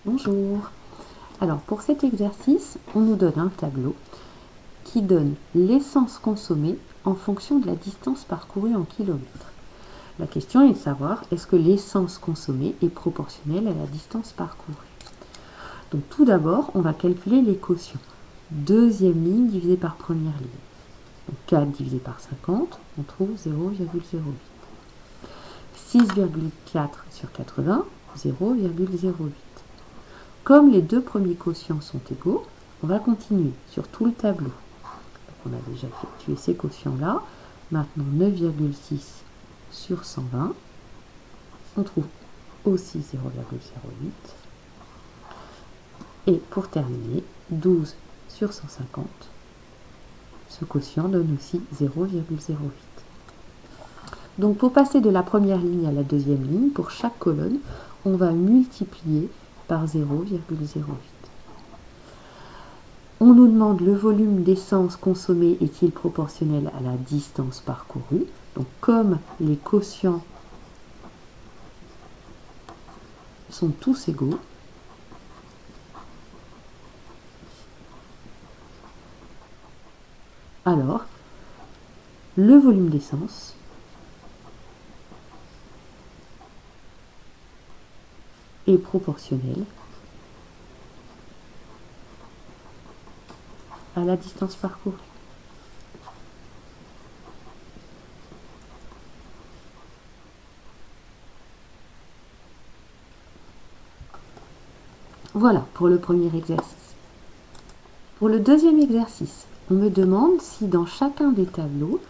Bonjour. Alors pour cet exercice, on nous donne un tableau qui donne l'essence consommée en fonction de la distance parcourue en kilomètres. La question est de savoir est-ce que l'essence consommée est proportionnelle à la distance parcourue. Donc tout d'abord, on va calculer les quotients. Deuxième ligne divisée par première ligne. Donc 4 divisé par 50, on trouve 0,08. 6,4 sur 80, 0,08. Comme les deux premiers quotients sont égaux, on va continuer sur tout le tableau. Donc on a déjà effectué ces quotients-là. Maintenant 9,6 sur 120, on trouve aussi 0,08. Et pour terminer, 12 sur 150, ce quotient donne aussi 0,08. Donc pour passer de la première ligne à la deuxième ligne, pour chaque colonne, on va multiplier par 0,08. On nous demande le volume d'essence consommé est-il proportionnel à la distance parcourue. Donc comme les quotients sont tous égaux, alors le volume d'essence est proportionnel à la distance parcourue. Voilà pour le premier exercice. Pour le deuxième exercice, on me demande si dans chacun des tableaux,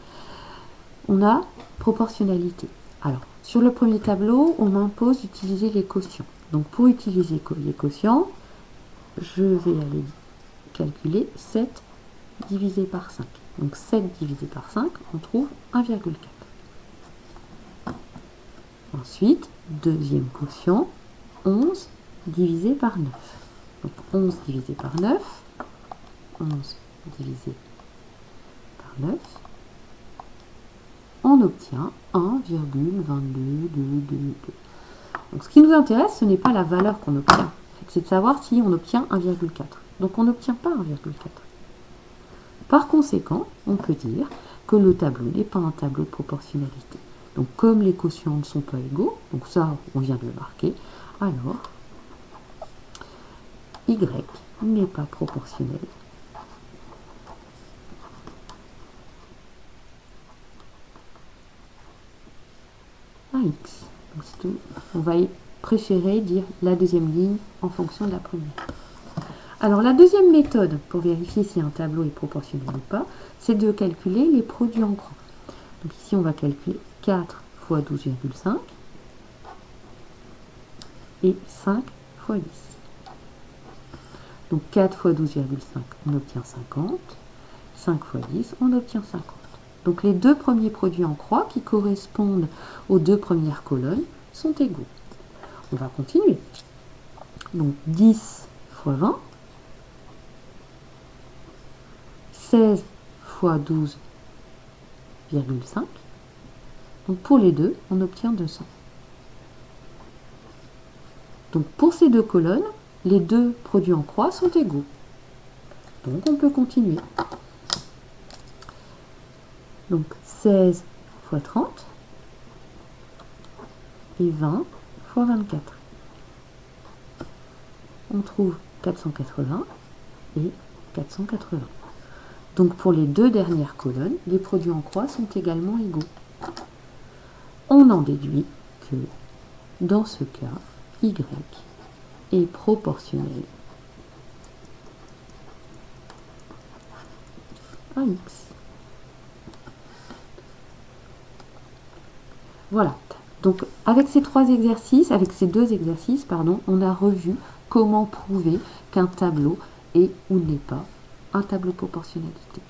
on a proportionnalité. Alors, sur le premier tableau, on m'impose d'utiliser les quotients. Donc, pour utiliser les quotients, je vais aller calculer 7 divisé par 5. Donc, 7 divisé par 5, on trouve 1,4. Ensuite, deuxième quotient, 11 divisé par 9. Donc, 11 divisé par 9, 11 divisé par 9, on obtient 1,22222. Donc ce qui nous intéresse, ce n'est pas la valeur qu'on obtient, c'est de savoir si on obtient 1,4. Donc on n'obtient pas 1,4. Par conséquent, on peut dire que le tableau n'est pas un tableau de proportionnalité. Donc comme les quotients ne sont pas égaux, donc ça on vient de le marquer, alors Y n'est pas proportionnel à X. Donc c'est tout. On va préférer dire la deuxième ligne en fonction de la première. Alors la deuxième méthode pour vérifier si un tableau est proportionnel ou pas, c'est de calculer les produits en croix. Donc ici on va calculer 4 fois 12,5 et 5 fois 10. Donc 4 fois 12,5, on obtient 50. 5 fois 10, on obtient 50. Donc les deux premiers produits en croix qui correspondent aux deux premières colonnes sont égaux. On va continuer. Donc 10 fois 20, 16 fois 12,5. Donc pour les deux, on obtient 200. Donc pour ces deux colonnes, les deux produits en croix sont égaux. Donc on peut continuer. Donc 16 fois 30 et 20 fois 24. On trouve 480 et 480. Donc pour les deux dernières colonnes, les produits en croix sont également égaux. On en déduit que dans ce cas, Y est proportionnel à X. Voilà. Donc avec ces deux exercices, on a revu comment prouver qu'un tableau est ou n'est pas un tableau de proportionnalité.